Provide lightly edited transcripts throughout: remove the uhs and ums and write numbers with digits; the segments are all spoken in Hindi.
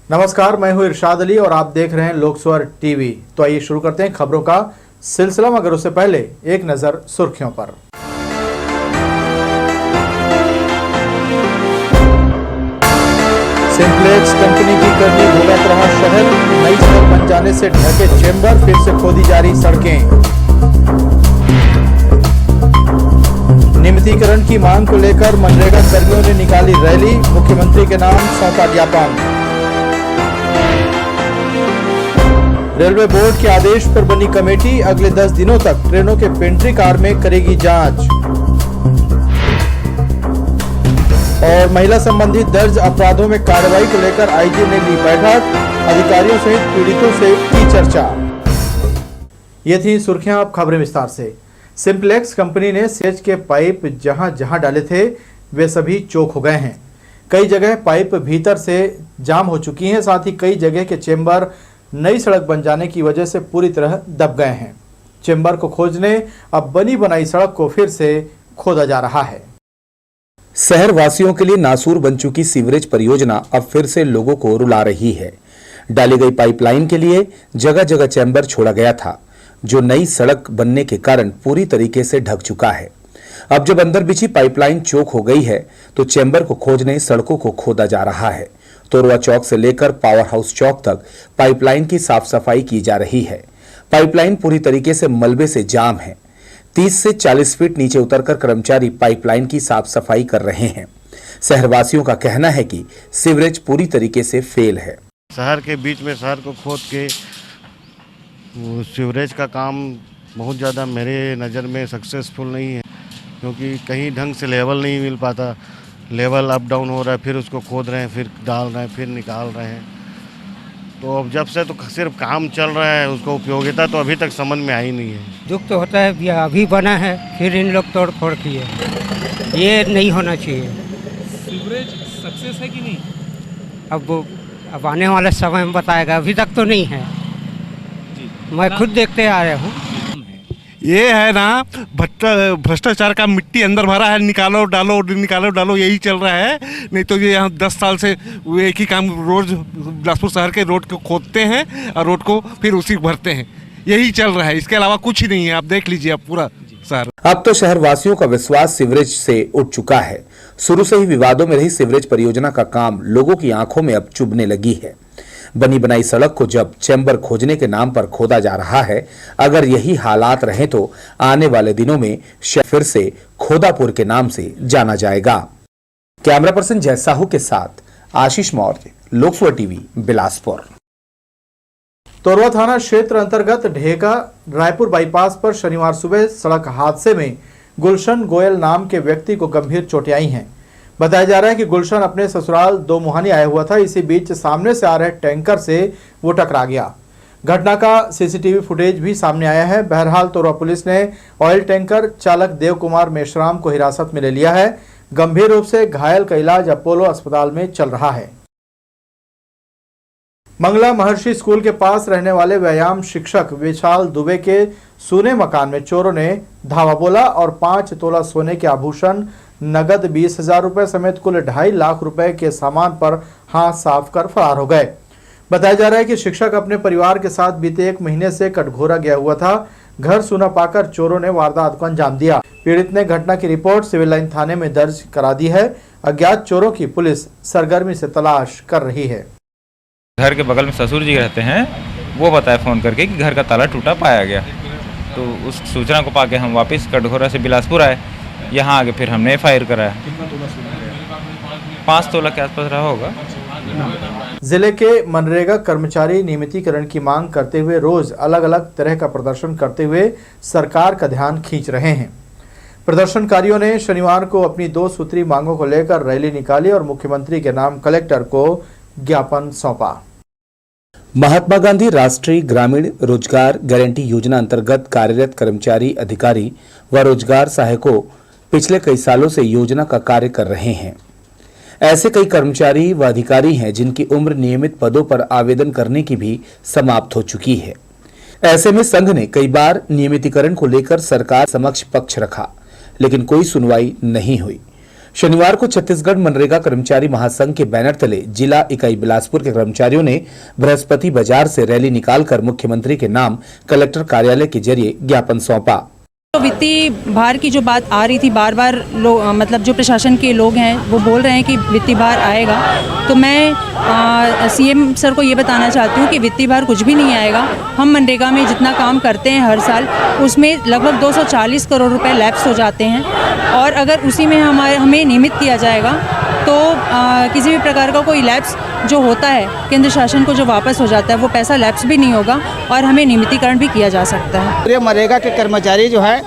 नमस्कार, मैं हूं इरशाद अली और आप देख रहे हैं लोकस्वर टीवी। तो आइए शुरू करते हैं खबरों का सिलसिला, मगर उससे पहले एक नजर सुर्खियों पर। सिंप्लेक्स कंपनी की करनी भुगत रहा शहर, नई सड़क बन जाने से ढके चेंबर, फिर से खोदी जा रही सड़कें। नियमितीकरण की मांग को लेकर मनरेगा कर्मियों ने निकाली रैली, मुख्यमंत्री के नाम सौंपा ज्ञापन। रेलवे बोर्ड के आदेश पर बनी कमेटी अगले 10 दिनों तक ट्रेनों के पेंट्री कार में करेगी जांच। और महिला संबंधी दर्ज अपराधों में कार्रवाई को लेकर आईजी ने ली बैठक, अधिकारियों सहित पीड़ितों से की चर्चा। ये थी सुर्खियां, अब खबरें विस्तार से। सिंप्लेक्स कंपनी ने सीवेज के पाइप जहां जहां डाले थे वे सभी चोक हो गए हैं। कई जगह पाइप भीतर से जाम हो चुकी हैं, साथ ही कई जगह के चेंबर नई सड़क बन जाने की वजह से पूरी तरह दब गए हैं। चेंबर को खोजने अब बनी बनाई सड़क को फिर से खोदा जा रहा है। शहर वासियों के लिए नासूर बन चुकी सीवरेज परियोजना अब फिर से लोगों को रुला रही है। डाली गई पाइपलाइन के लिए जगह जगह चैम्बर छोड़ा गया था, जो नई सड़क बनने के कारण पूरी तरीके से ढक चुका है। अब जब अंदर बिछी पाइपलाइन चोक हो गई है तो चैम्बर को खोजने सड़कों को खोदा जा रहा है। तोरवा चौक से लेकर पावर हाउस चौक तक पाइपलाइन की साफ सफाई की जा रही है। पाइपलाइन पूरी तरीके से मलबे से जाम है। 30 से 40 फीट नीचे उतरकर कर्मचारी पाइपलाइन की साफ सफाई कर रहे हैं। शहरवासियों का कहना है कि सीवरेज पूरी तरीके से फेल है। शहर के बीच में शहर को खोद के सीवरेज का काम बहुत ज़्यादा मेरे नज़र में सक्सेसफुल नहीं है, क्योंकि कहीं ढंग से लेवल नहीं मिल पाता। लेवल अप डाउन हो रहा है, फिर उसको खोद रहे हैं, फिर डाल रहे हैं, फिर निकाल रहे हैं। तो अब जब से तो सिर्फ काम चल रहा है, उसको उपयोगिता तो अभी तक समझ में आई नहीं है। दुख तो होता है, अभी बना है फिर इन लोग तोड़ फोड़ किए, ये नहीं होना चाहिए। सीवरेज सक्सेस है कि नहीं? अब आने वाले समय में बताएगा, अभी तक तो नहीं है। मैं खुद देखते आ रहा हूँ। ये है ना भ्रष्टाचार का मिट्टी अंदर भरा है, निकालो डालो यही चल रहा है। नहीं तो ये यहाँ 10 साल से वो एक ही काम, रोज बिलासपुर शहर के रोड को खोदते हैं और रोड को फिर उसी भरते हैं, यही चल रहा है। इसके अलावा कुछ ही नहीं है। आप देख लीजिए, आप पूरा शहर। अब तो शहर वासियों का विश्वास सीवरेज से उठ चुका है। शुरू से ही विवादों में रही सीवरेज परियोजना का काम लोगों की आंखों में अब चुभने लगी है। बनी बनाई सड़क को जब चैम्बर खोजने के नाम पर खोदा जा रहा है, अगर यही हालात रहे तो आने वाले दिनों में शहर फिर से खोदापुर के नाम से जाना जाएगा। कैमरा पर्सन जय साहू के साथ आशीष मौर्य, लोकस्वर टीवी, बिलासपुर। तोरवा थाना क्षेत्र अंतर्गत ढेका रायपुर बाईपास पर शनिवार सुबह सड़क हादसे में गुलशन गोयल नाम के व्यक्ति को गंभीर चोटें आई हैं। बताया जा रहा है कि गुलशन अपने ससुराल दो मुहानी आया हुआ था। इसी बीच सामने से आ रहे टैंकर से वो टकरा गया। घटना का सीसीटीवी फुटेज भी सामने आया है। बहरहाल तोरवा पुलिस ने ऑयल टैंकर चालक देव कुमार मेश्राम को हिरासत में ले लिया है। गंभीर रूप से घायल का इलाज अपोलो अस्पताल में चल रहा है। मंगला महर्षि स्कूल के पास रहने वाले व्यायाम शिक्षक विशाल दुबे के सूने मकान में चोरों ने धावा बोला और 5 तोला सोने के आभूषण, नगद 20,000 रुपए समेत कुल 2.5 लाख रुपए के सामान पर हाथ साफ कर फरार हो गए। बताया जा रहा है कि शिक्षक अपने परिवार के साथ बीते 1 महीने से कटघोरा गया हुआ था। घर सूना पाकर चोरों ने वारदात को अंजाम दिया। पीड़ित ने घटना की रिपोर्ट सिविल लाइन थाने में दर्ज करा दी है। अज्ञात चोरों की पुलिस सरगर्मी से तलाश कर रही है। घर के बगल में ससुर जी रहते हैं, वो बताया फ़ोन करके कि घर का ताला टूटा पाया गया। तो उस सूचना को पाके हम वापस कटघोरा से बिलासपुर आए। यहाँ आगे फिर हमने FIR कराया। 5 तोला के आसपास रहा होगा। जिले के मनरेगा कर्मचारी नियमितीकरण की मांग करते हुए रोज अलग अलग तरह का प्रदर्शन करते हुए सरकार का ध्यान खींच रहे हैं। प्रदर्शनकारियों ने शनिवार को अपनी 2 सूत्री मांगों को लेकर रैली निकाली और मुख्यमंत्री के नाम कलेक्टर को ज्ञापन सौंपा। महात्मा गांधी राष्ट्रीय ग्रामीण रोजगार गारंटी योजना अंतर्गत कार्यरत कर्मचारी, अधिकारी व रोजगार सहायकों पिछले कई सालों से योजना का कार्य कर रहे हैं। ऐसे कई कर्मचारी व अधिकारी हैं जिनकी उम्र नियमित पदों पर आवेदन करने की भी समाप्त हो चुकी है। ऐसे में संघ ने कई बार नियमितीकरण को लेकर सरकार समक्ष पक्ष रखा, लेकिन कोई सुनवाई नहीं हुई। शनिवार को छत्तीसगढ़ मनरेगा कर्मचारी महासंघ के बैनर तले जिला इकाई बिलासपुर के कर्मचारियों ने बृहस्पति बाजार से रैली निकालकर मुख्यमंत्री के नाम कलेक्टर कार्यालय के जरिए ज्ञापन सौंपा। तो वित्तीय भार की जो बात आ रही थी, बार बार मतलब जो प्रशासन के लोग हैं वो बोल रहे हैं कि वित्तीय भार आएगा, तो मैं सीएम सर को ये बताना चाहती हूँ कि वित्तीय भार कुछ भी नहीं आएगा। हम मनरेगा में जितना काम करते हैं हर साल, उसमें लगभग 240 करोड़ रुपए लैप्स हो जाते हैं, और अगर उसी में हमें नियमित किया जाएगा तो किसी भी प्रकार का कोई लैप्स जो होता है केंद्र शासन को जो वापस हो जाता है वो पैसा लैप्स भी नहीं होगा और हमें नियमितीकरण भी किया जा सकता है। पूरे मनरेगा के कर्मचारी जो है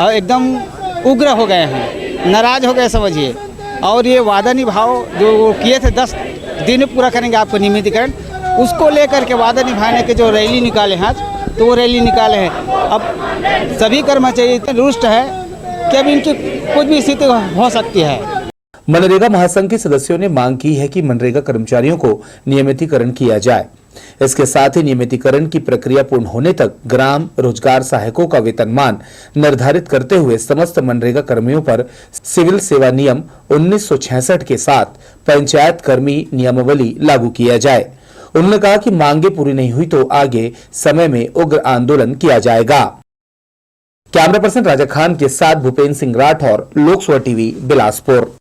एकदम उग्र हो गए हैं, नाराज हो गए समझिए, और ये वादा निभाओ जो किए थे 10 दिन में पूरा करेंगे आपको नियमितीकरण, उसको लेकर के वादा निभाने के जो रैली निकाले हैं तो वो रैली निकाले हैं। अब सभी कर्मचारी इतने रुष्ट है कि अब इनकी कुछ भी स्थिति हो सकती है। मनरेगा महासंघ के सदस्यों ने मांग की है कि मनरेगा कर्मचारियों को नियमितीकरण किया जाए। इसके साथ ही नियमितीकरण की प्रक्रिया पूर्ण होने तक ग्राम रोजगार सहायकों का वेतनमान निर्धारित करते हुए समस्त मनरेगा कर्मियों पर सिविल सेवा नियम 1966 के साथ पंचायत कर्मी नियमावली लागू किया जाए। उन्होंने कहा कि मांगे पूरी नहीं हुई तो आगे समय में उग्र आंदोलन किया जाएगा। कैमरा पर्सन राजा खान के साथ भूपेन्द्र सिंह राठौर, लोक सभा टीवी, बिलासपुर।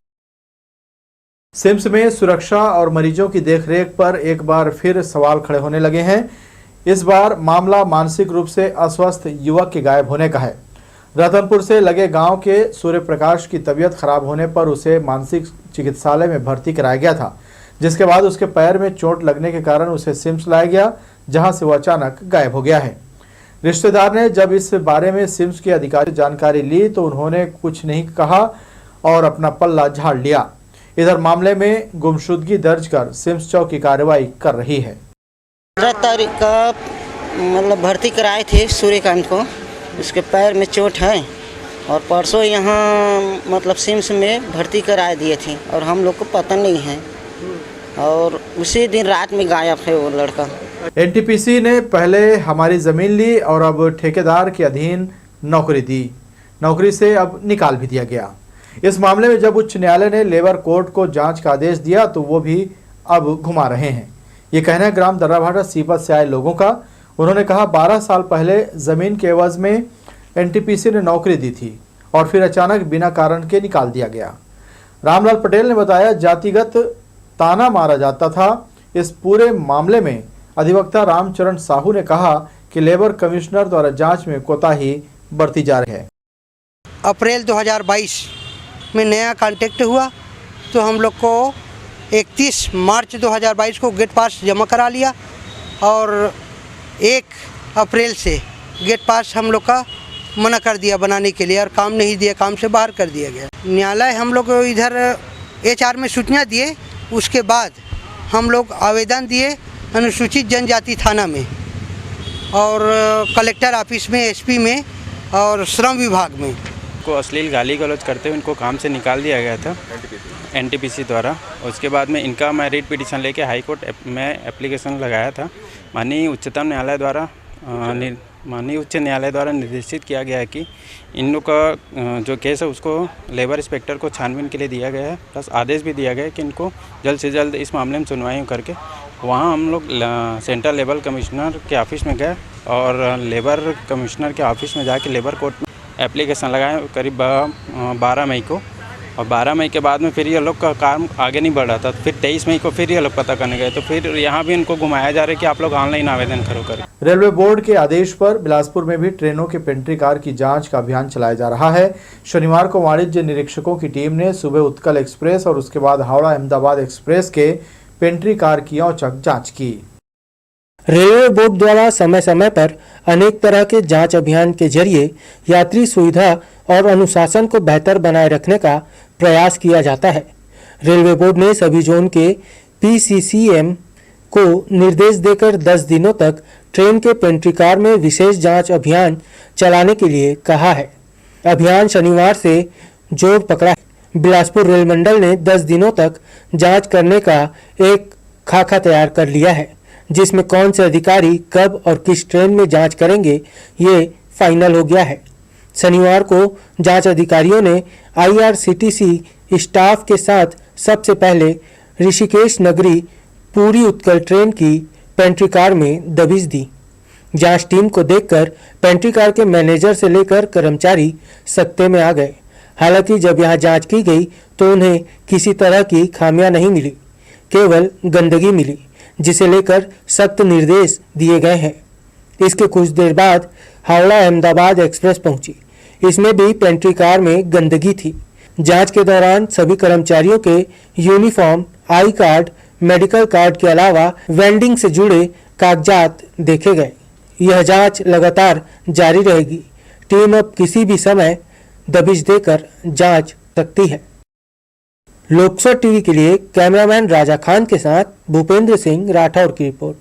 सिम्स में सुरक्षा और मरीजों की देखरेख पर एक बार फिर सवाल खड़े होने लगे हैं। इस बार मामला मानसिक रूप से अस्वस्थ युवक के गायब होने का है। रतनपुर से लगे गांव के सूर्य प्रकाश की तबीयत खराब होने पर उसे मानसिक चिकित्सालय में भर्ती कराया गया था, जिसके बाद उसके पैर में चोट लगने के कारण उसे सिम्स लाया गया, जहां से वो अचानक गायब हो गया है। रिश्तेदार ने जब इस बारे में सिम्स के अधिकारी से जानकारी ली तो उन्होंने कुछ नहीं कहा और अपना पल्ला झाड़ लिया। इधर मामले में गुमशुदगी दर्ज कर सिम्स चौकी कार्रवाई कर रही है। 15 तारीख का मतलब भर्ती कराए थे सूर्यकांत को, उसके पैर में चोट है और परसों यहाँ मतलब सिम्स में भर्ती कराए दिए थे और हम लोग को पता नहीं है, और उसी दिन रात में गायब है वो लड़का। एनटीपीसी ने पहले हमारी जमीन ली और अब ठेकेदार के अधीन नौकरी दी, नौकरी से अब निकाल भी दिया गया। इस मामले में जब उच्च न्यायालय ने लेबर कोर्ट को जांच का आदेश दिया तो वो भी अब घुमा रहे हैं। ये कहना है ग्राम दर्राभाटा सीपत से आए लोगों का। उन्होंने कहा 12 साल पहले जमीन के एवज में एनटीपीसी ने नौकरी दी थी और फिर अचानक बिना कारण के निकाल दिया गया। रामलाल पटेल ने बताया जातिगत ताना मारा जाता था। इस पूरे मामले में अधिवक्ता रामचरण साहू ने कहा कि लेबर कमिश्नर द्वारा जांच में कोताही बरती जा रही है। अप्रैल 2022 में नया कॉन्टेक्ट हुआ तो हम लोग को 31 मार्च 2022 को गेट पास जमा करा लिया और 1 अप्रैल से गेट पास हम लोग का मना कर दिया बनाने के लिए और काम नहीं दिया, काम से बाहर कर दिया गया। न्यायालय हम लोग इधर HR में सूचना दिए, उसके बाद हम लोग आवेदन दिए अनुसूचित जनजाति थाना में और कलेक्टर ऑफिस में, SP में और श्रम विभाग में। को अश्लील गाली गलौज करते हुए इनको काम से निकाल दिया गया था NTPC द्वारा। उसके बाद में इनका मैं रिट पिटीशन लेके हाई कोर्ट में एप्लीकेशन लगाया था। माननीय उच्चतम न्यायालय द्वारा माननीय उच्च न्यायालय द्वारा निर्देशित किया गया है कि इन लोग का जो केस है उसको लेबर इंस्पेक्टर को छानबीन के लिए दिया गया है, प्लस आदेश भी दिया गया है कि इनको जल्द से जल्द इस मामले में सुनवाई करके वहाँ हम लोग सेंट्रल लेबर कमिश्नर के ऑफिस में गए और लेबर कमिश्नर के ऑफिस में जाके लेबर कोर्ट में एप्लीकेशन लगाए करीब 12 मई को, और 12 मई के बाद में फिर ये लोग का काम आगे नहीं बढ़ रहा था। फिर 23 मई को फिर ये लोग पता करने गए तो फिर यहाँ भी इनको घुमाया जा रहा है कि आप लोग ऑनलाइन आवेदन करें। रेलवे बोर्ड के आदेश पर बिलासपुर में भी ट्रेनों के पेंट्री कार की जांच का अभियान चलाया जा रहा है। शनिवार को वाणिज्य निरीक्षकों की टीम ने सुबह उत्कल एक्सप्रेस और उसके बाद हावड़ा अहमदाबाद एक्सप्रेस के पेंट्री कार की औचक जाँच की। रेलवे बोर्ड द्वारा समय समय पर अनेक तरह के जांच अभियान के जरिए यात्री सुविधा और अनुशासन को बेहतर बनाए रखने का प्रयास किया जाता है। रेलवे बोर्ड ने सभी जोन के PCCM को निर्देश देकर 10 दिनों तक ट्रेन के पेंट्री कार में विशेष जांच अभियान चलाने के लिए कहा है। अभियान शनिवार से जोर पकड़ा है। बिलासपुर रेल मंडल ने 10 दिनों तक जांच करने का एक खाका तैयार कर लिया है, जिसमें कौन से अधिकारी कब और किस ट्रेन में जांच करेंगे ये फाइनल हो गया है। शनिवार को जांच अधिकारियों ने IRCTC स्टाफ के साथ सबसे पहले ऋषिकेश नगरी पूरी उत्कल ट्रेन की पेंट्री कार में दबिश दी। जांच टीम को देखकर पेंट्री कार के मैनेजर से लेकर कर्मचारी सकते में आ गए। हालांकि जब यहां जांच की गई तो उन्हें किसी तरह की खामियां नहीं मिली, केवल गंदगी मिली, जिसे लेकर सख्त निर्देश दिए गए हैं। इसके कुछ देर बाद हावड़ा अहमदाबाद एक्सप्रेस पहुंची। इसमें भी पेंट्री कार में गंदगी थी। जांच के दौरान सभी कर्मचारियों के uniform, I card, medical card के अलावा वेंडिंग से जुड़े कागजात देखे गए। यह जांच लगातार जारी रहेगी। टीम अब किसी भी समय दबिश देकर जांच सकती है। लोकसभा टीवी के लिए कैमरामैन राजा खान के साथ भूपेंद्र सिंह राठौर की रिपोर्ट।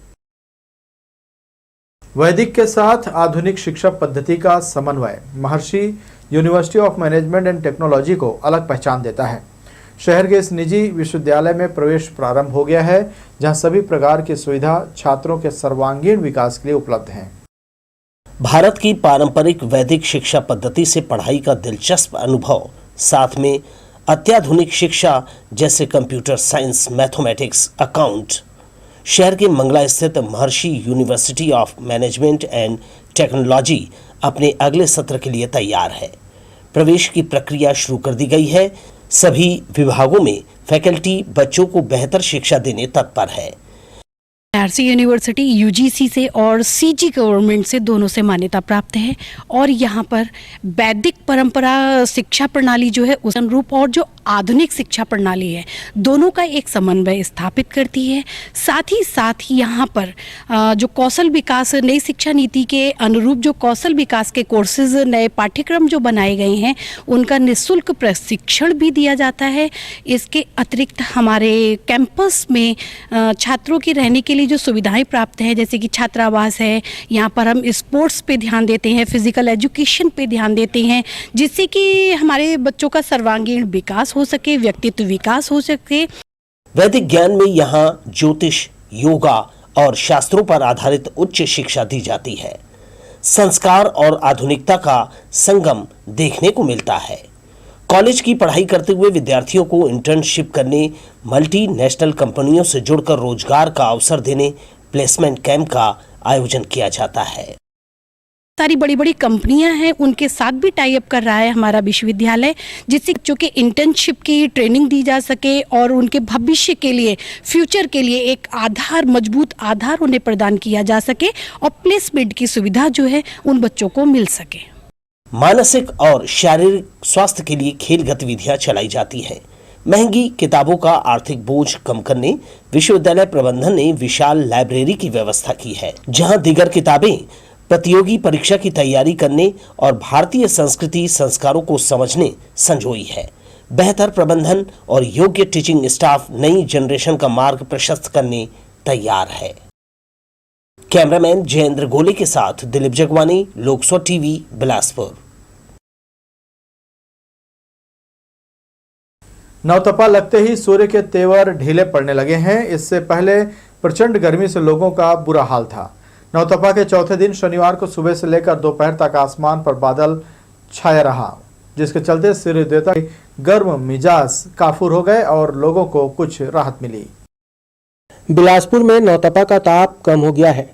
वैदिक के साथ आधुनिक शिक्षा पद्धति का समन्वय महर्षि university of management and technology को अलग पहचान देता है। शहर के इस निजी विश्वविद्यालय में प्रवेश प्रारंभ हो गया है, जहां सभी प्रकार की सुविधा छात्रों के सर्वांगीण विकास के लिए उपलब्ध हैं। भारत की पारंपरिक वैदिक शिक्षा पद्धति से पढ़ाई का दिलचस्प अनुभव, साथ में अत्याधुनिक शिक्षा जैसे कंप्यूटर साइंस, मैथमेटिक्स, अकाउंट, शहर के मंगला स्थित महर्षि university of management and technology अपने अगले सत्र के लिए तैयार है। प्रवेश की प्रक्रिया शुरू कर दी गई है। सभी विभागों में फैकल्टी बच्चों को बेहतर शिक्षा देने तत्पर है। महर्षि यूनिवर्सिटी यूजीसी से और सीजी गवर्नमेंट से दोनों से मान्यता प्राप्त है और यहाँ पर वैदिक परंपरा शिक्षा प्रणाली जो है उस अनुरूप और जो आधुनिक शिक्षा प्रणाली है दोनों का एक समन्वय स्थापित करती है। साथ ही यहाँ पर जो कौशल विकास, नई शिक्षा नीति के अनुरूप जो कौशल विकास के कोर्सेज, नए पाठ्यक्रम जो बनाए गए हैं उनका निःशुल्क प्रशिक्षण भी दिया जाता है। इसके अतिरिक्त हमारे कैंपस में छात्रों के रहने के लिए जो सुविधाएं प्राप्त हैं, जैसे कि छात्रावास है, यहाँ पर हम स्पोर्ट्स पे ध्यान देते हैं, फिजिकल एजुकेशन पे ध्यान देते हैं, जिससे कि हमारे बच्चों का सर्वांगीण विकास हो सके, व्यक्तित्व विकास हो सके। वैदिक ज्ञान में यहाँ ज्योतिष, योगा और शास्त्रों पर आधारित उच्च शिक्षा दी जाती है। संस्कार और आधुनिकता का संगम देखने को मिलता है। कॉलेज की पढ़ाई करते हुए विद्यार्थियों को इंटर्नशिप करने, मल्टीनेशनल कंपनियों से जुड़कर रोजगार का अवसर देने प्लेसमेंट कैंप का आयोजन किया जाता है। सारी बड़ी बड़ी कंपनियां हैं, उनके साथ भी टाई अप कर रहा है हमारा विश्वविद्यालय, जिससे बच्चों के इंटर्नशिप की ट्रेनिंग दी जा सके और उनके भविष्य के लिए, फ्यूचर के लिए एक आधार, मजबूत आधार उन्हें प्रदान किया जा सके और प्लेसमेंट की सुविधा जो है उन बच्चों को मिल सके। मानसिक और शारीरिक स्वास्थ्य के लिए खेल गतिविधियां चलाई जाती हैं। महंगी किताबों का आर्थिक बोझ कम करने विश्वविद्यालय प्रबंधन ने विशाल लाइब्रेरी की व्यवस्था की है, जहां दीगर किताबें प्रतियोगी परीक्षा की तैयारी करने और भारतीय संस्कृति संस्कारों को समझने संजोई है। बेहतर प्रबंधन और योग्य टीचिंग स्टाफ नई जनरेशन का मार्ग प्रशस्त करने तैयार है। कैमरामैन जयेंद्र गोले के साथ दिलीप जगवानी, लोकसभा टीवी, बिलासपुर। नवतपा लगते ही सूर्य के तेवर ढीले पड़ने लगे हैं। इससे पहले प्रचंड गर्मी से लोगों का बुरा हाल था। नवतपा के चौथे दिन शनिवार को सुबह से लेकर दोपहर तक आसमान पर बादल छाया रहा, जिसके चलते सूर्य देवता के गर्म मिजाज काफूर हो गए और लोगों को कुछ राहत मिली। बिलासपुर में नवतपा का ताप कम हो गया है।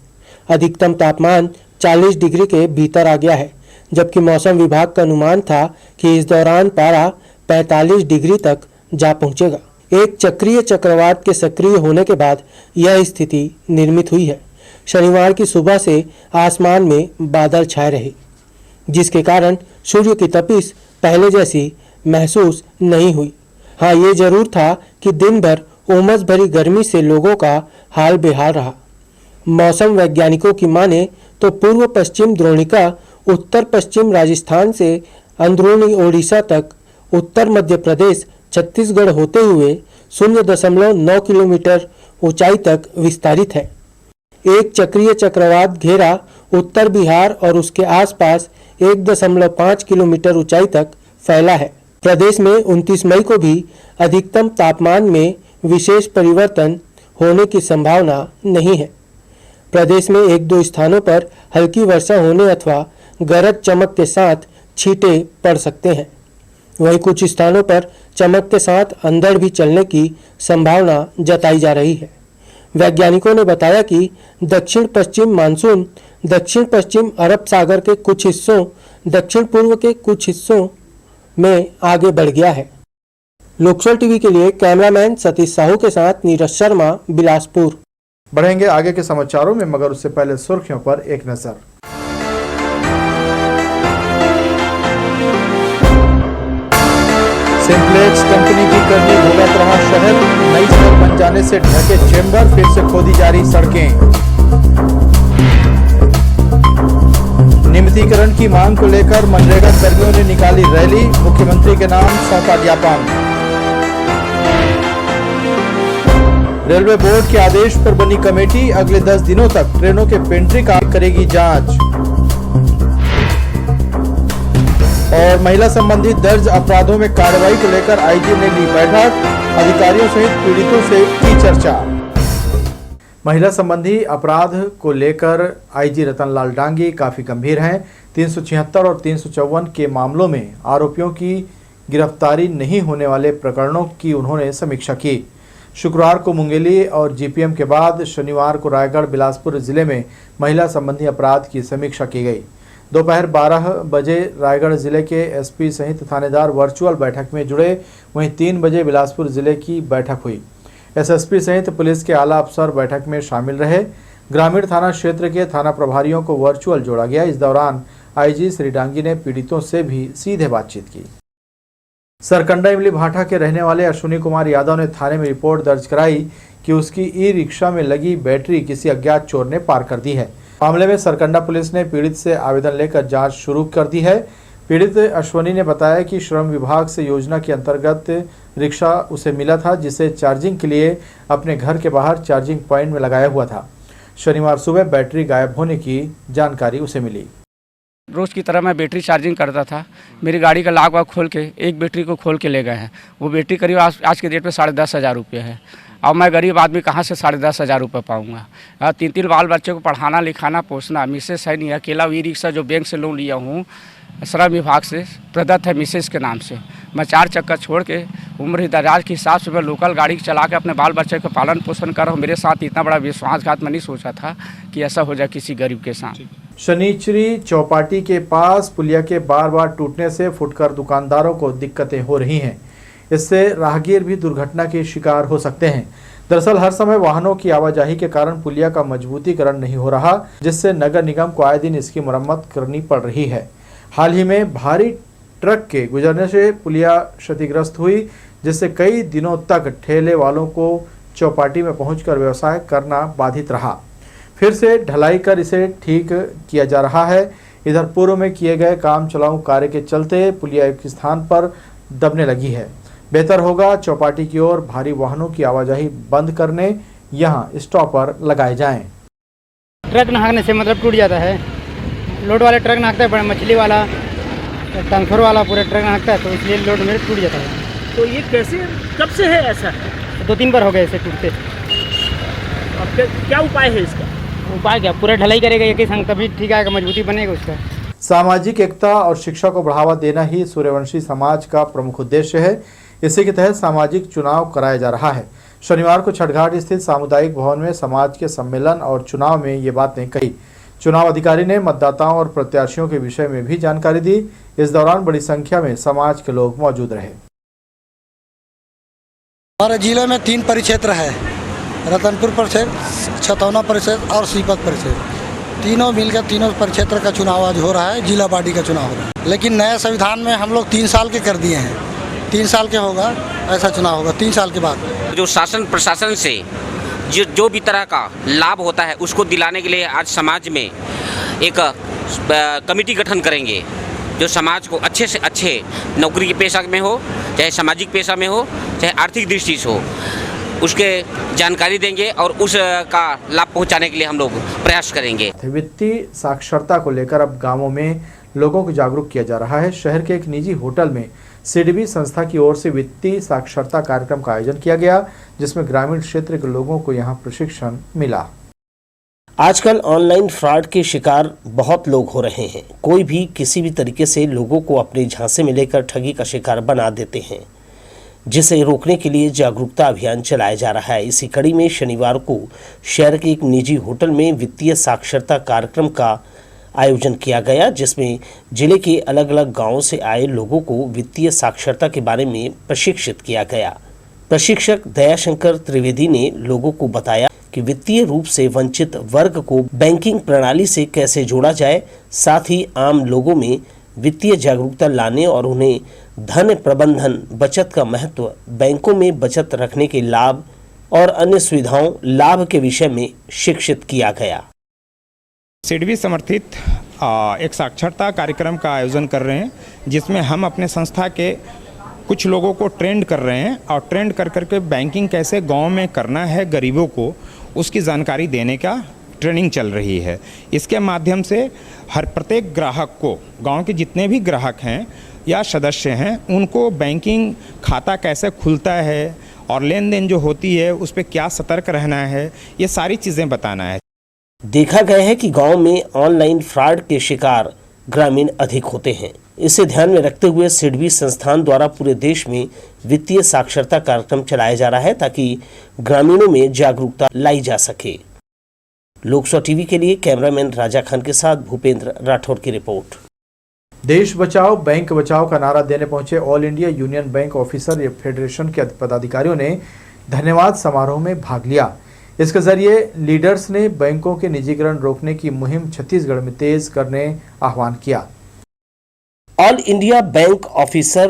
अधिकतम तापमान 40 डिग्री के भीतर आ गया है, जबकि मौसम विभाग का अनुमान था कि इस दौरान पारा 45 डिग्री तक जा पहुंचेगा। एक चक्रीय चक्रवात के सक्रिय होने के बाद यह स्थिति निर्मित हुई है। शनिवार की सुबह से आसमान में बादल छाए रहे, जिसके कारण सूर्य की तपिश पहले जैसी महसूस नहीं हुई। हाँ, ये जरूर था कि दिन भर उमस भरी गर्मी से लोगों का हाल बेहाल रहा। मौसम वैज्ञानिकों की माने तो पूर्व पश्चिम द्रोणिका उत्तर पश्चिम राजस्थान से अंदरूनी ओडिशा तक, उत्तर मध्य प्रदेश, छत्तीसगढ़ होते हुए 0.9 किलोमीटर ऊंचाई तक विस्तारित है। एक चक्रीय चक्रवात घेरा उत्तर बिहार और उसके आसपास 1.5 किलोमीटर ऊंचाई तक फैला है। प्रदेश में 29 मई को भी अधिकतम तापमान में विशेष परिवर्तन होने की संभावना नहीं है। प्रदेश में 1-2 स्थानों पर हल्की वर्षा होने अथवा गरज चमक के साथ छींटे पड़ सकते हैं। वहीं कुछ स्थानों पर चमक के साथ अंधड़ भी चलने की संभावना जताई जा रही है। वैज्ञानिकों ने बताया कि दक्षिण पश्चिम मानसून दक्षिण पश्चिम अरब सागर के कुछ हिस्सों, दक्षिण पूर्व के कुछ हिस्सों में आगे बढ़ गया है। लोकसल टीवी के लिए कैमरामैन सतीश साहू के साथ नीरज शर्मा, बिलासपुर। बढ़ेंगे आगे के समाचारों में, मगर उससे पहले सुर्खियों पर एक नजर। सिंप्लेक्स कंपनी की करनी भुगत रहा शहर, नई सड़क बन जाने से ढके चेंबर, फिर से खोदी जा रही सड़कें। नियमितीकरण की मांग को लेकर मनरेगा कर्मियों ने निकाली रैली, मुख्यमंत्री के नाम सौंपा ज्ञापन। रेलवे बोर्ड के आदेश पर बनी कमेटी, अगले 10 दिनों तक ट्रेनों के पेंट्री का करेगी जांच। और महिला संबंधी दर्ज अपराधों में कार्रवाई को लेकर आईजी ने ली बैठक, अधिकारियों सहित पीड़ितों से की चर्चा। महिला संबंधी अपराध को लेकर आईजी रतनलाल डांगी काफी गंभीर हैं। 376 और 354 के मामलों में आरोपियों की गिरफ्तारी नहीं होने वाले प्रकरणों की उन्होंने समीक्षा की। शुक्रवार को मुंगेली और जीपीएम के बाद शनिवार को रायगढ़, बिलासपुर जिले में महिला संबंधी अपराध की समीक्षा की गई। दोपहर 12 बजे रायगढ़ जिले के एसपी सहित थानेदार वर्चुअल बैठक में जुड़े, वहीं 3 बजे बिलासपुर जिले की बैठक हुई। एसएसपी सहित पुलिस के आला अफसर बैठक में शामिल रहे। ग्रामीण थाना क्षेत्र के थाना प्रभारियों को वर्चुअल जोड़ा गया। इस दौरान आईजी श्री डांगी ने पीड़ितों से भी सीधे बातचीत की। सरकंडा इमली भाटा के रहने वाले अश्विनी कुमार यादव ने थाने में रिपोर्ट दर्ज कराई कि उसकी ई रिक्शा में लगी बैटरी किसी अज्ञात चोर ने पार कर दी है। मामले में सरकंडा पुलिस ने पीड़ित से आवेदन लेकर जांच शुरू कर दी है। पीड़ित अश्विनी ने बताया कि श्रम विभाग से योजना के अंतर्गत रिक्शा उसे मिला था, जिसे चार्जिंग के लिए अपने घर के बाहर चार्जिंग पॉइंट में लगाया हुआ था। शनिवार सुबह बैटरी गायब होने की जानकारी उसे मिली। रोज़ की तरह मैं बैटरी चार्जिंग करता था। मेरी गाड़ी का लॉक वाक खोल के एक बैटरी को खोल के ले गए हैं। वो बैटरी करीब आज के डेट पे 10,500 रुपये है। अब मैं गरीब आदमी कहाँ से 10,500 रुपये पाऊँगा। 3 बाल बच्चे को पढ़ाना लिखाना पोसना, मिसेस है नहीं, अकेला ई रिक्शा जो बैंक से लोन लिया हूँ श्रम विभाग से प्रदत्त है मिसेस के नाम से। मैं 4 चक्का छोड़ के उम्र दराज के हिसाब से मैं लोकल गाड़ी चला के अपने बाल बच्चे का पालन पोषण कर रहा हूँ। मेरे साथ इतना बड़ा विश्वासघात मैं नहीं सोचा था कि ऐसा हो जाए किसी गरीब के साथ। शनिचरी चौपाटी के पास पुलिया के बार बार टूटने से फुटकर दुकानदारों को दिक्कतें हो रही हैं। इससे राहगीर भी दुर्घटना के शिकार हो सकते हैं। दरअसल हर समय वाहनों की आवाजाही के कारण पुलिया का मजबूतीकरण नहीं हो रहा, जिससे नगर निगम को आए दिन इसकी मरम्मत करनी पड़ रही है। हाल ही में भारी ट्रक के गुजरने से पुलिया क्षतिग्रस्त हुई, जिससे कई दिनों तक ठेले वालों को चौपाटी में पहुंचकर व्यवसाय करना बाधित रहा। फिर से ढलाई कर इसे ठीक किया जा रहा है। इधर पूर्व में किए गए काम चलाऊ कार्य के चलते पुलिया एक स्थान पर दबने लगी है। बेहतर होगा चौपाटी की ओर भारी वाहनों की आवाजाही बंद करने यहां स्टॉपर लगाए जाएं। ट्रक नहाने से मतलब टूट जाता है। लोड वाले ट्रक नाकता है, बड़ा मछली वाला टंकर वाला पूरा ट्रक नाकता है, तो इसलिए लोड मेरे टूट जाता है। तो ये कैसे कब से है ऐसा? 2-3 बार हो गए ऐसे टूटते। अब क्या उपाय है इसका? उपाय क्या, पूरा ढलाई करेगा एक ही संग, तभी ठीक आएगा, मजबूती बनेगा उसका। सामाजिक एकता और शिक्षा को बढ़ावा देना ही सूर्यवंशी समाज का प्रमुख उद्देश्य है। इसी के तहत सामाजिक चुनाव कराया जा रहा है। शनिवार को छठघाट स्थित सामुदायिक भवन में समाज के सम्मेलन और चुनाव में ये बातें कही। चुनाव अधिकारी ने मतदाताओं और प्रत्याशियों के विषय में भी जानकारी दी। इस दौरान बड़ी संख्या में समाज के लोग मौजूद रहे। हमारे जिले में 3 परिक्षेत्र है, रतनपुर परिक्षेत्र, छतौना परिक्षेत्र और सीपत परिक्षेत्र। तीनों मिलकर तीनों परिक्षेत्र का चुनाव आज हो रहा है, जिला बॉडी का चुनाव हो रहा है। लेकिन नए संविधान में हम लोग 3 साल के कर दिए हैं। 3 साल के होगा ऐसा चुनाव होगा, 3 साल के बाद। जो शासन प्रशासन से जो भी तरह का लाभ होता है उसको दिलाने के लिए आज समाज में एक कमेटी गठन करेंगे, जो समाज को अच्छे से अच्छे नौकरी के पेशा में हो, चाहे सामाजिक पेशा में हो, चाहे आर्थिक दृष्टि से हो, उसके जानकारी देंगे और उसका लाभ पहुंचाने के लिए हम लोग प्रयास करेंगे। वित्तीय साक्षरता को लेकर अब गांवों में लोगों को जागरूक किया जा रहा है। शहर के एक निजी होटल में सीडीबी संस्था की ओर से वित्तीय साक्षरता कार्यक्रम का आयोजन किया गया, जिसमें ग्रामीण क्षेत्र के लोगों को यहां प्रशिक्षण मिला। आजकल ऑनलाइन फ्रॉड के शिकार बहुत लोग हो रहे हैं। कोई भी किसी भी तरीके से लोगों को अपने झांसे में लेकर ठगी का शिकार बना देते हैं, जिसे रोकने के लिए जागरूकता अभियान चलाया जा रहा है। इसी कड़ी में शनिवार को शहर के एक निजी होटल में वित्तीय साक्षरता कार्यक्रम का आयोजन किया गया, जिसमें जिले के अलग अलग गांवों से आए लोगों को वित्तीय साक्षरता के बारे में प्रशिक्षित किया गया। प्रशिक्षक दयाशंकर त्रिवेदी ने लोगों को बताया कि वित्तीय रूप से वंचित वर्ग को बैंकिंग प्रणाली से कैसे जोड़ा जाए, साथ ही आम लोगों में वित्तीय जागरूकता लाने और उन्हें धन प्रबंधन बचत का महत्व, बैंकों में बचत रखने के लाभ और अन्य सुविधाओं लाभ के विषय में शिक्षित किया गया। सिडबी समर्थित एक साक्षरता कार्यक्रम का आयोजन कर रहे हैं, जिसमें हम अपने संस्था के कुछ लोगों को ट्रेंड कर रहे हैं और ट्रेंड कर करके बैंकिंग कैसे गांव में करना है गरीबों को, उसकी जानकारी देने का ट्रेनिंग चल रही है। इसके माध्यम से हर प्रत्येक ग्राहक को, गांव के जितने भी ग्राहक हैं या सदस्य हैं, उनको बैंकिंग खाता कैसे खुलता है और लेन देन जो होती है उस पर क्या सतर्क रहना है, ये सारी चीज़ें बताना है। देखा गया है कि गांव में ऑनलाइन फ्रॉड के शिकार ग्रामीण अधिक होते हैं। इसे ध्यान में रखते हुए सिडबी संस्थान द्वारा पूरे देश में वित्तीय साक्षरता कार्यक्रम चलाया जा रहा है, ताकि ग्रामीणों में जागरूकता लाई जा सके। लोकसभा टीवी के लिए कैमरामैन राजा खान के साथ भूपेंद्र राठौर की रिपोर्ट। देश बचाओ बैंक बचाओ का नारा देने पहुंचे all India union bank officer federation के पदाधिकारियों ने धन्यवाद समारोह में भाग लिया। इसके जरिए लीडर्स ने बैंकों के निजीकरण रोकने की मुहिम छत्तीसगढ़ में तेज करने आह्वान किया। All India bank officer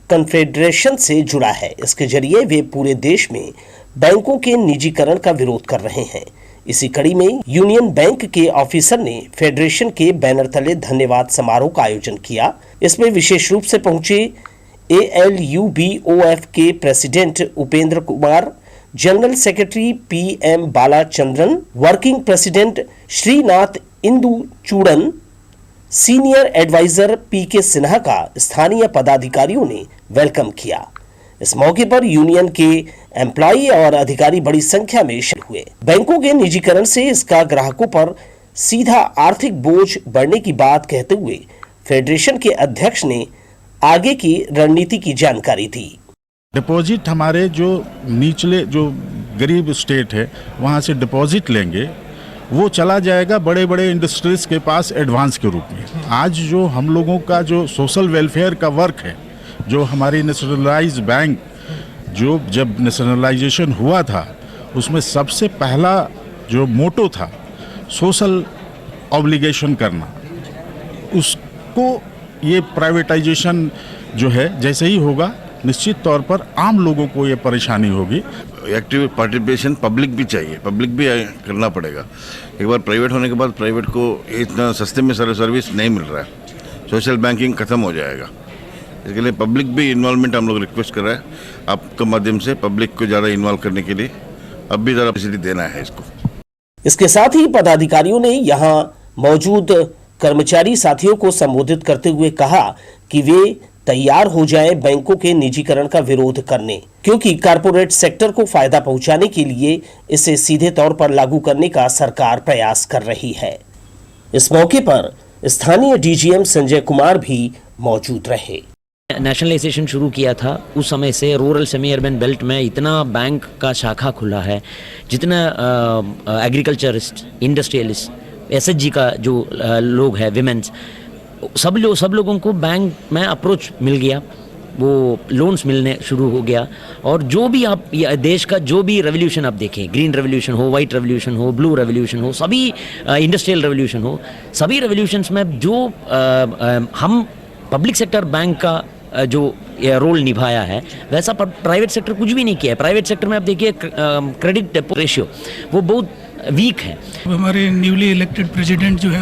confederation से जुड़ा है। इसके जरिए वे पूरे देश में बैंकों के निजीकरण का विरोध कर रहे हैं। इसी कड़ी में यूनियन बैंक के ऑफिसर ने फेडरेशन के बैनर तले धन्यवाद समारोह का आयोजन किया। इसमें विशेष रूप से पहुंचे ALUBOF के president Upendra Kumar, general secretary PM Balachandran, working president Srinath Indu Chudan, senior adviser PK Sinha का स्थानीय पदाधिकारियों ने वेलकम किया। इस मौके पर यूनियन के एम्प्लॉई और अधिकारी बड़ी संख्या में शामिल हुए। बैंकों के निजीकरण से इसका ग्राहकों पर सीधा आर्थिक बोझ बढ़ने की बात कहते हुए फेडरेशन के अध्यक्ष ने आगे की रणनीति की जानकारी दी। डिपॉजिट हमारे जो निचले जो गरीब स्टेट है वहाँ से डिपॉजिट लेंगे, वो चला जाएगा बड़े बड़े इंडस्ट्रीज के पास एडवांस के रूप में। आज जो हम लोगों का जो सोशल वेलफेयर का वर्क है, जो हमारी नेशनलाइज बैंक जो जब नेशनलाइजेशन हुआ था उसमें सबसे पहला जो मोटो था सोशल ऑब्लिगेशन करना, उसको ये प्राइवेटाइजेशन जो है जैसे ही होगा निश्चित तौर पर आम लोगों को ये परेशानी होगी। एक्टिव पार्टिसिपेशन पब्लिक भी चाहिए, पब्लिक भी करना पड़ेगा। एक बार प्राइवेट होने के बाद प्राइवेट को इतना सस्ते में सर्विस नहीं मिल रहा है, सोशल बैंकिंग खत्म हो जाएगा। इसके लिए पब्लिक भी इन्वॉल्वमेंट हम लोग रिक्वेस्ट कर रहे हैं आपके माध्यम से, पब्लिक को ज़्यादा इन्वॉल्व करने के लिए अब भी ज़रा फैसिलिटी देना है इसको। इसके साथ ही पदाधिकारियों ने यहाँ मौजूद कर्मचारी साथियों को संबोधित करते हुए कहा कि वे तैयार हो जाए बैंकों के निजीकरण का विरोध करने, क्योंकि कारपोरेट सेक्टर को फायदा पहुंचाने के लिए इसे सीधे तौर पर लागू करने का सरकार प्रयास कर रही है। इस मौके पर स्थानीय DGM संजय कुमार भी मौजूद रहे। नेशनलाइजेशन शुरू किया था उस समय से रूरल सेमी अर्बन बेल्ट में इतना बैंक का शाखा खुला है, जितना एग्रीकल्चरिस्ट, इंडस्ट्रियलिस्ट, SHG का जो लोग हैं, विमेंस, सब लोगों को बैंक में अप्रोच मिल गया, वो लोन्स मिलने शुरू हो गया। और जो भी आप देश का जो भी रेवोल्यूशन आप देखें, ग्रीन रेवोल्यूशन हो, वाइट रेवोल्यूशन हो, ब्लू रेवोल्यूशन हो, सभी इंडस्ट्रियल रेवोल्यूशन हो, सभी रेवोल्यूशंस में जो हम पब्लिक सेक्टर बैंक का जो रोल निभाया है, वैसा प्राइवेट सेक्टर कुछ भी नहीं किया है। प्राइवेट सेक्टर में आप देखिए क्रेडिट डेपो रेशियो वो बहुत वीक है। हमारे न्यूली इलेक्टेड प्रेसिडेंट जो है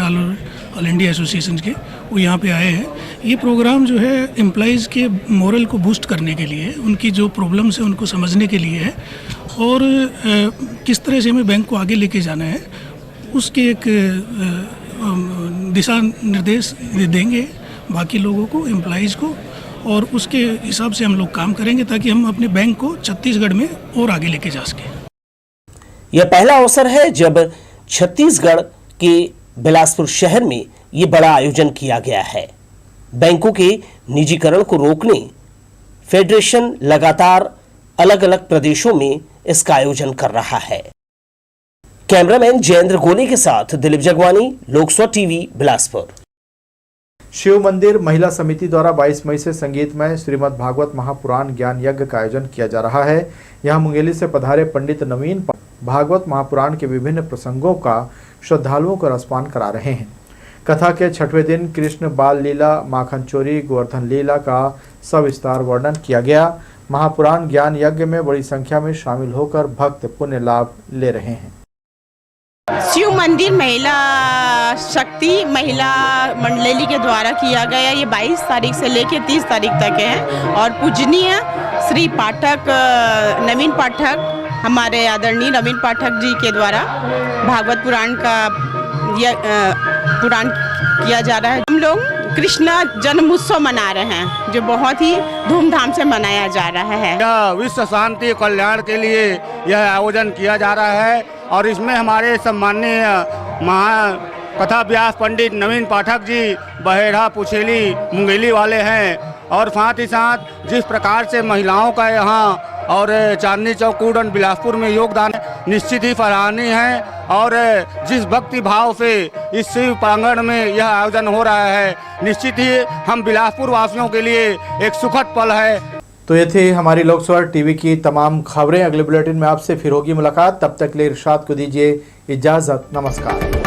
ऑल इंडिया एसोसिएशन के, वो यहाँ पे आए हैं। ये प्रोग्राम जो है एम्प्लॉइज़ के मोरल को बूस्ट करने के लिए, उनकी जो प्रॉब्लम्स है उनको समझने के लिए है, और किस तरह से हमें बैंक को आगे लेके जाना है उसके एक दिशा निर्देश देंगे बाकी लोगों को, एम्प्लॉइज़ को, और उसके हिसाब से हम लोग काम करेंगे ताकि हम अपने बैंक को छत्तीसगढ़ में और आगे लेके जा सकें। यह पहला अवसर है जब छत्तीसगढ़ के बिलासपुर शहर में ये बड़ा आयोजन किया गया है। बैंकों के निजीकरण को रोकने फेडरेशन लगातार अलग अलग प्रदेशों में इसका आयोजन कर रहा है। कैमरामैन जयेंद्र गोले के साथ दिलीप जगवानी, लोकसभा टीवी, बिलासपुर। शिव मंदिर महिला समिति द्वारा 22 मई से संगीतमय श्रीमद् भागवत महापुराण ज्ञान यज्ञ का आयोजन किया जा रहा है। यहां मुंगेली से पधारे पंडित नवीन भागवत महापुराण के विभिन्न प्रसंगों का श्रद्धालुओं को रसपान करा रहे हैं। कथा के 6वें दिन कृष्ण बाल लीला, माखन चोरी, गोवर्धन लीला का सविस्तार वर्णन किया गया। महापुराण ज्ञान यज्ञ में बड़ी संख्या में शामिल होकर भक्त पुण्य लाभ ले रहे हैं। शिव मंदिर महिला शक्ति महिला मंडली के द्वारा किया गया। ये 22 तारीख से लेकर 30 तारीख तक है और पूजनीय श्री पाठक नवीन पाठक, हमारे आदरणीय नवीन पाठक जी के द्वारा भागवत पुराण का पुराण किया जा रहा है। हम लोग कृष्ण जन्मोत्सव मना रहे हैं जो बहुत ही धूमधाम से मनाया जा रहा है। यह विश्व शांति कल्याण के लिए यह आयोजन किया जा रहा है और इसमें हमारे सम्माननीय कथा व्यास पंडित नवीन पाठक जी बहेड़ा पुछेली मुंगेली वाले हैं और साथ ही साथ जिस प्रकार से महिलाओं का यहाँ और चांदनी चौक कूड़न बिलासपुर में योगदान निश्चित ही सराहनीय है और जिस भक्ति भाव से इस शिव प्रांगण में यह आयोजन हो रहा है निश्चित ही हम बिलासपुर वासियों के लिए एक सुखद पल है। तो ये थी हमारी लोकसभा टीवी की तमाम खबरें। अगले बुलेटिन में आपसे फिर होगी मुलाकात। तब तक के लिए इरशाद को दीजिए इजाजत। नमस्कार।